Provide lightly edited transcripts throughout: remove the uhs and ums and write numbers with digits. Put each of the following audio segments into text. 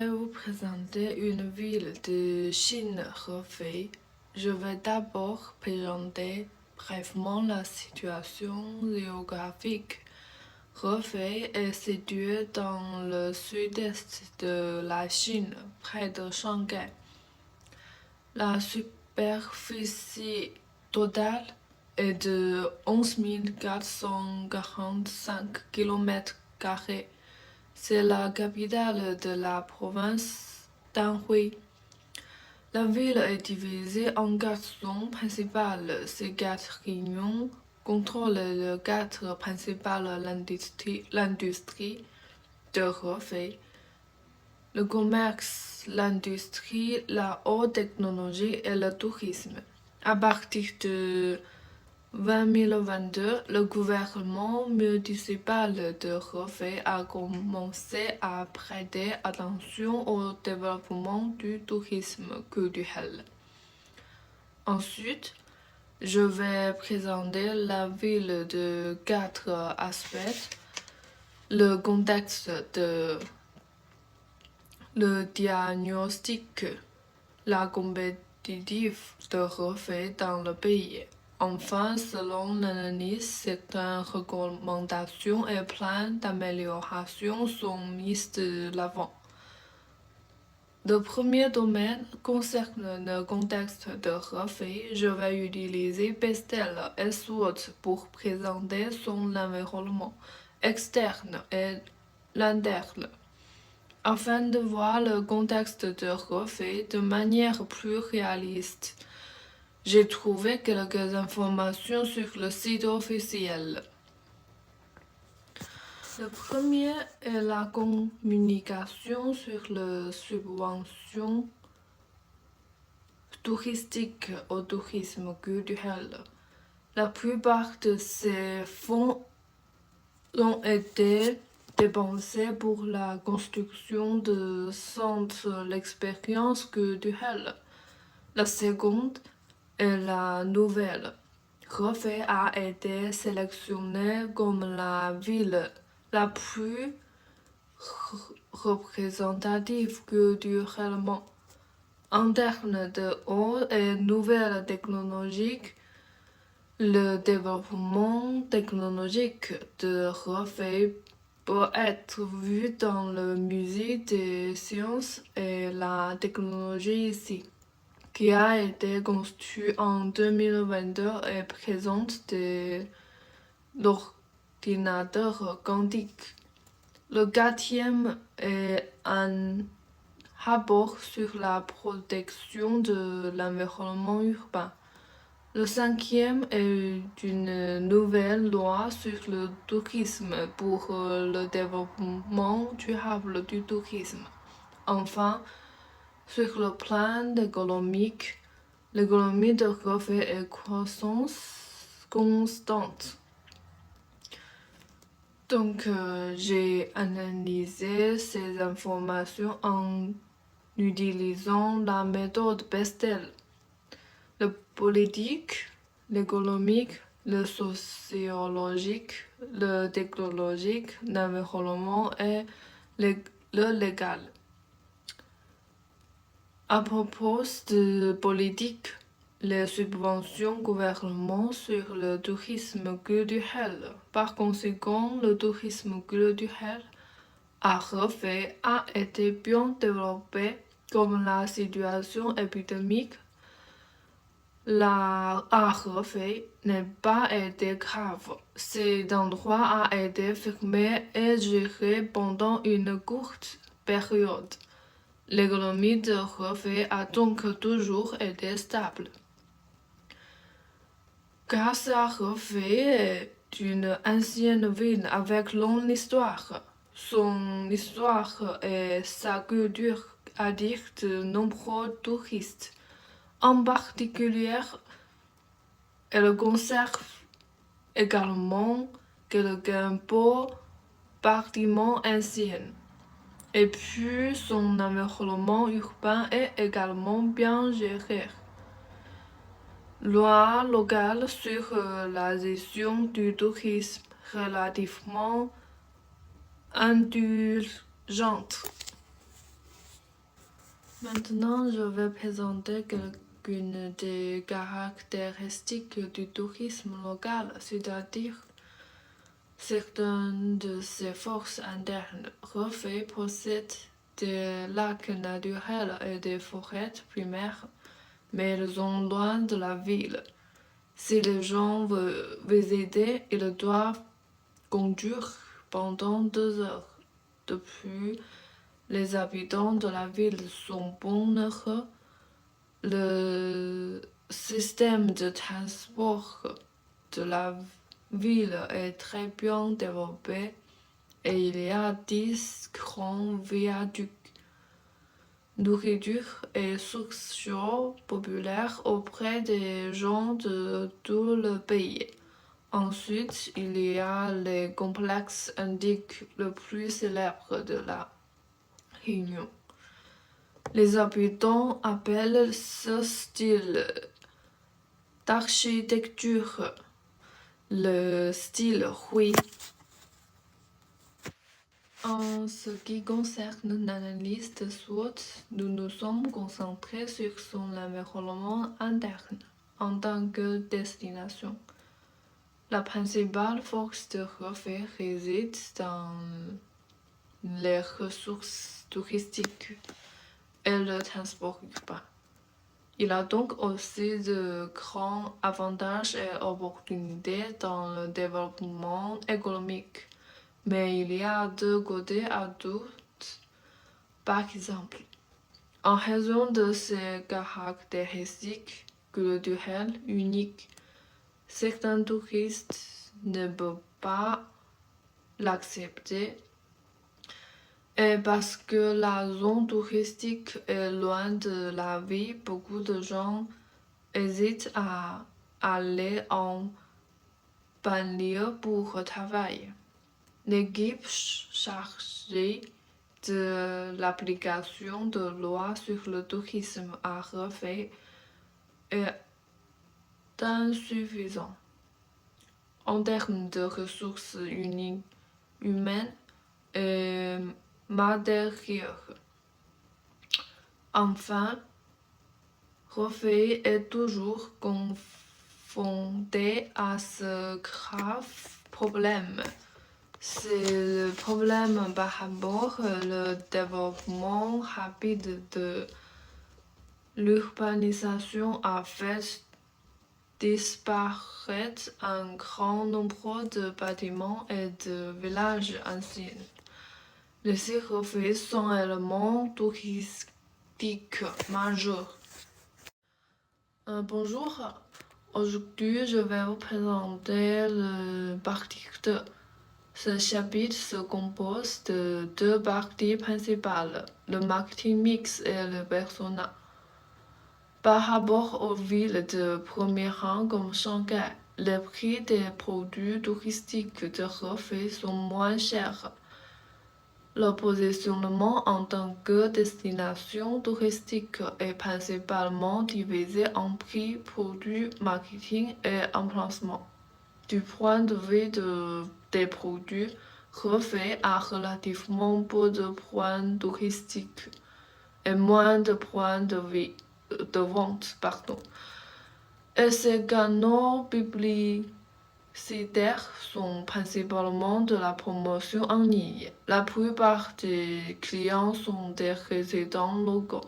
Je vais vous présenter une ville de Chine, Hefei. Je vais d'abord présenter brièvement la situation géographique. Hefei est située dans le sud-est de la Chine, près de Shanghai. La superficie totale est de 11 445 km². C'est la capitale de la province d'Anhui. La ville est divisée en 4 zones principales. Ces 4 régions contrôlent les 4 principales industries de Hefei: le commerce, l'industrie, la haute technologie et le tourisme. À partir de 2022, le gouvernement municipal de Hefei a commencé à prêter attention au développement du tourisme culturel. Ensuite, je vais présenter la ville de 4 aspects: le contexte, le diagnostic, la compétitive de Hefei dans le pays. Enfin, selon l'analyse, certaines recommandations et plans d'amélioration sont mis de l'avant. Le premier domaine concerne le contexte de Hefei. Je vais utiliser Pestel et SWOT pour présenter son environnement externe et l'interne, afin de voir le contexte de Hefei de manière plus réaliste. J'ai trouvé quelques informations sur le site officiel. Le premier est la communication sur les subventions touristiques au tourisme culturel. La plupart de ces fonds ont été dépensés pour la construction de centres d'expérience culturelle. La seconde est la nouvelle. Hefei a été sélectionnée comme la ville la plus représentative culturellement. En termes de haute et nouvelles technologies, le développement technologique de Hefei peut être vu dans le musée des sciences et la technologie ici, qui a été construit en 2022 et présente des ordinateurs quantiques. Le quatrième est un rapport sur la protection de l'environnement urbain. Le cinquième est une nouvelle loi sur le tourisme pour le développement durable du tourisme. Enfin, sur le plan économique, l'économie de Hefei est croissance constante. Donc, j'ai analysé ces informations en utilisant la méthode Pestel. Le politique, l'économique, le sociologique, le technologique, l'environnement et le légal. À propos de politique, les subventions gouvernement sur le tourisme culturel. Par conséquent, le tourisme culturel à Hefei a été bien développé, comme la situation épidémique à Hefei n'a pas été grave. Cet endroit a été fermé et géré pendant une courte période. L'économie de Hefei a donc toujours été stable. Grâce à Hefei est une ancienne ville avec longue histoire. Son histoire et sa culture attirent de nombreux touristes. En particulier, elle conserve également quelques beaux bâtiments anciens. Et puis, son environnement urbain est également bien géré. Loi locale sur la gestion du tourisme relativement indulgente. Maintenant, je vais présenter quelques-unes des caractéristiques du tourisme local, c'est-à-dire certaines de ses forces internes. Refait possède des lacs naturels et des forêts primaires, mais ils sont loin de la ville. Si les gens veulent visiter, ils doivent conduire pendant 2 heures. Depuis, les habitants de la ville sont bonheureux. Le système de transport de la ville est très bien développé et il y a 10 grands viaducs. Nourriture et socio populaire auprès des gens de tout le pays. Ensuite, il y a les complexes indiques le plus célèbre de la Réunion. Les habitants appellent ce style d'architecture le style Hui. En ce qui concerne l'analyse de SWOT, nous nous sommes concentrés sur son environnement interne en tant que destination. La principale force de Hefei réside dans les ressources touristiques et le transport urbain. Il a donc aussi de grands avantages et opportunités dans le développement économique. Mais il y a deux côtés à tout. Par exemple, en raison de ses caractéristiques culturelles uniques, certains touristes ne peuvent pas l'accepter. Et parce que la zone touristique est loin de la ville, beaucoup de gens hésitent à aller en banlieue pour travailler. L'équipe chargée de l'application de loi sur le tourisme à Hefei est insuffisante en termes de ressources humaines et matérielles. Enfin, Hefei est toujours confronté à ce grave problème. C'est le problème par rapport au développement rapide de l'urbanisation a fait disparaître un grand nombre de bâtiments et de villages anciens. Les Hefei sont un élément touristique majeur. Bonjour, aujourd'hui je vais vous présenter le partie 2. Ce chapitre se compose de deux parties principales, le marketing mix et le persona. Par rapport aux villes de premier rang comme Shanghai, les prix des produits touristiques de Hefei sont moins chers. Le positionnement en tant que destination touristique est principalement divisé en prix, produits, marketing et emplacement. Du point de vue des produits, Hefei a relativement peu de points touristiques et moins de points de vente. Et ces canaux publicitaires sont principalement de la promotion en ligne. La plupart des clients sont des résidents locaux.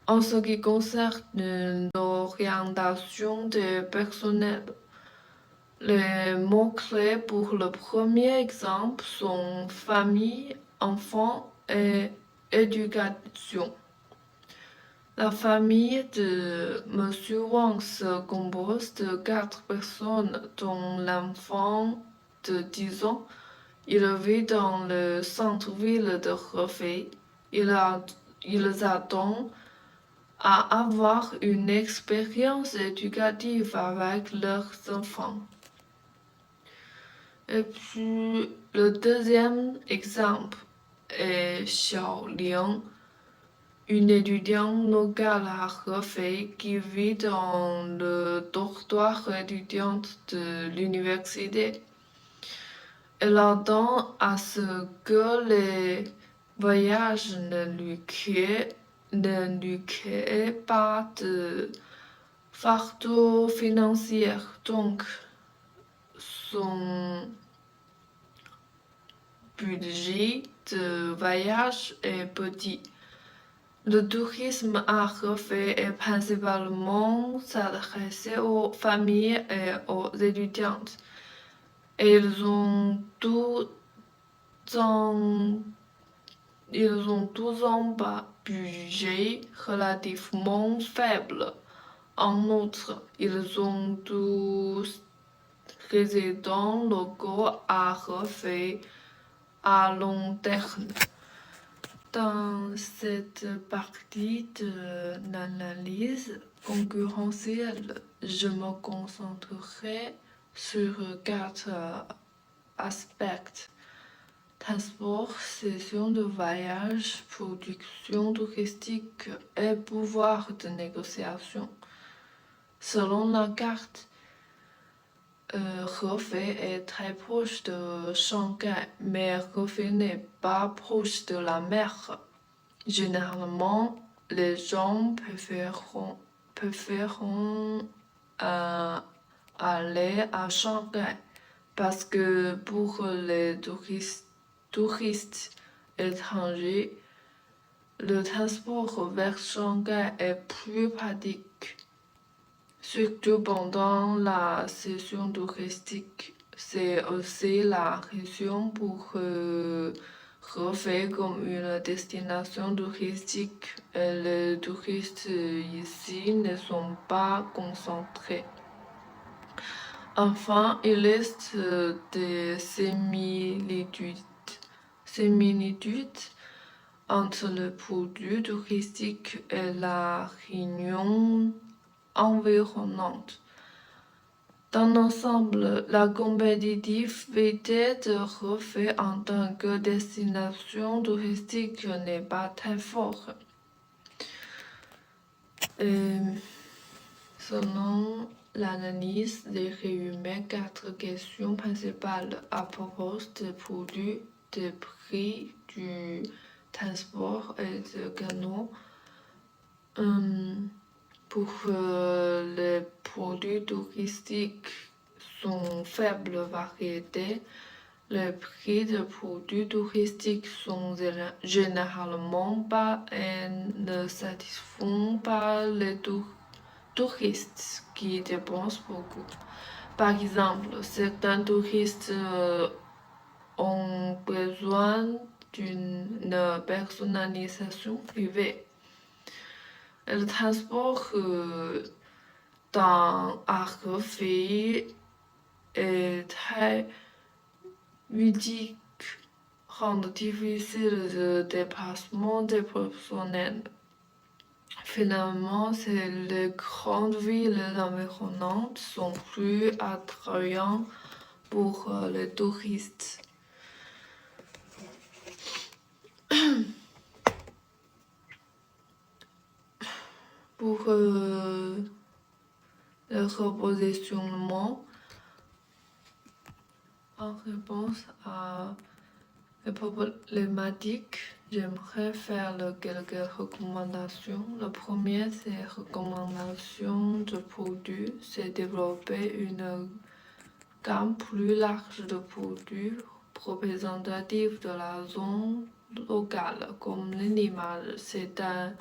En ce qui concerne l'orientation des personnels, les mots-clés pour le premier exemple sont famille, enfants et éducation. La famille de Monsieur Wang se compose de 4 personnes, dont l'enfant de 10 ans. Il vit dans le centre-ville de Hefei. Ils attendent à avoir une expérience éducative avec leurs enfants. Et puis, le deuxième exemple est Xiao Liang, une étudiante locale à Hefei qui vit dans le dortoir étudiant de l'université. Elle attend à ce que les voyage ne lui crée pas de fardeau financier, donc son budget de voyage est petit. Le tourisme à refait est principalement s'adressé aux familles et aux étudiants. Ils ont tous un budget relativement faible. En outre, ils ont tous résidents locaux à refaire à long terme. Dans cette partie de l'analyse concurrentielle, je me concentrerai sur 4 aspects: transport, session de voyage, production touristique et pouvoir de négociation. Selon la carte, Hefei est très proche de Shanghai, mais Hefei n'est pas proche de la mer. Généralement, les gens préféreront aller à Shanghai parce que pour les touristes étrangers, le transport vers Shanghai est plus pratique. Surtout pendant la saison touristique, c'est aussi la raison pour Hefei comme une destination touristique et les touristes ici ne sont pas concentrés. Enfin, il reste des similitudes entre le produit touristique et la réunion environnante. Dans l'ensemble, la compétitivité de Hefei en tant que destination touristique n'est pas très forte. Selon l'analyse, j'ai résumé 4 questions principales à propos des produits, des prix, du transport et des canaux. Pour les produits touristiques sont faible variété, les prix des produits touristiques sont généralement bas et ne satisfont pas les touristes qui dépensent beaucoup. Par exemple, certains touristes ont besoin d'une personnalisation privée. Le transport à Hefei est très ludique, rend difficile le déplacement des personnels. Finalement, les grandes villes environnantes sont plus attrayantes pour les touristes. Pour le repositionnement, en réponse à la problématique, j'aimerais faire quelques recommandations. Le premier, c'est recommandation de produits, c'est développer une gamme plus large de produits représentatifs de la zone locale. Comme l'image, c'est un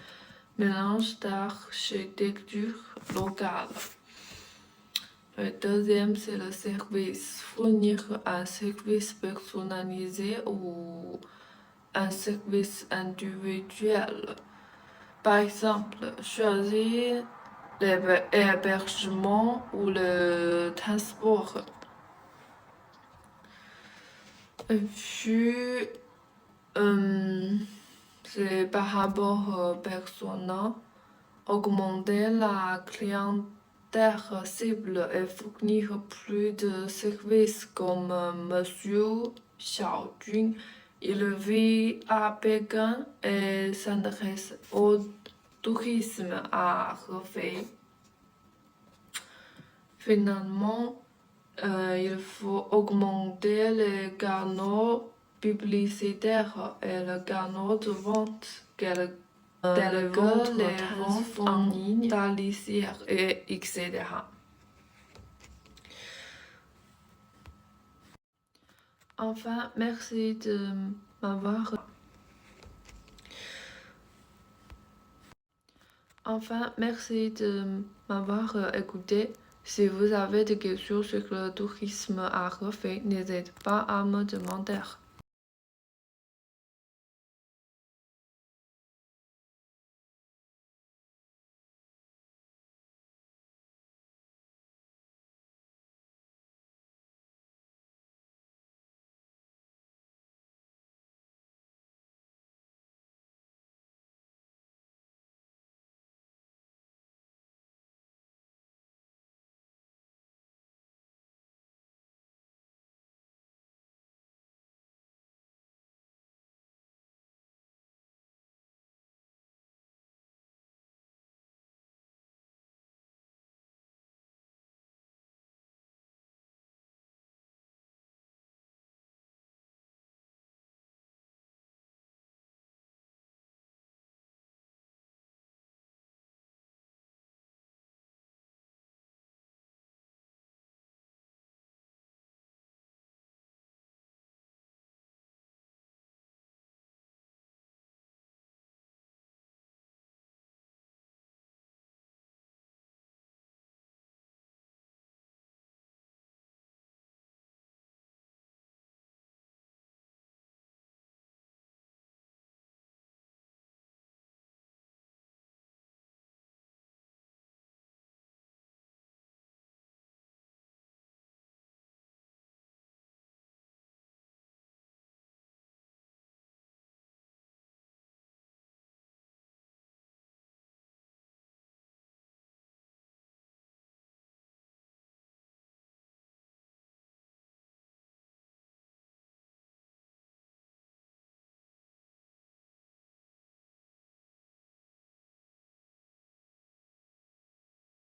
mélange d'architecture locale. Le deuxième, c'est le service. Fournir un service personnalisé ou un service individuel. Par exemple, choisir l'hébergement ou le transport. Et puis, c'est par rapport aux personnes, augmenter la clientèle cible et fournir plus de services comme Monsieur Xiaojun. Il vit à Pékin et s'intéresse au tourisme à Hefei. Finalement, il faut augmenter les canaux publicitaires et le canal de vente tels que les ventes en ligne, et etc. Enfin, merci de m'avoir écouté. Si vous avez des questions sur le tourisme à refaire, n'hésitez pas à me demander.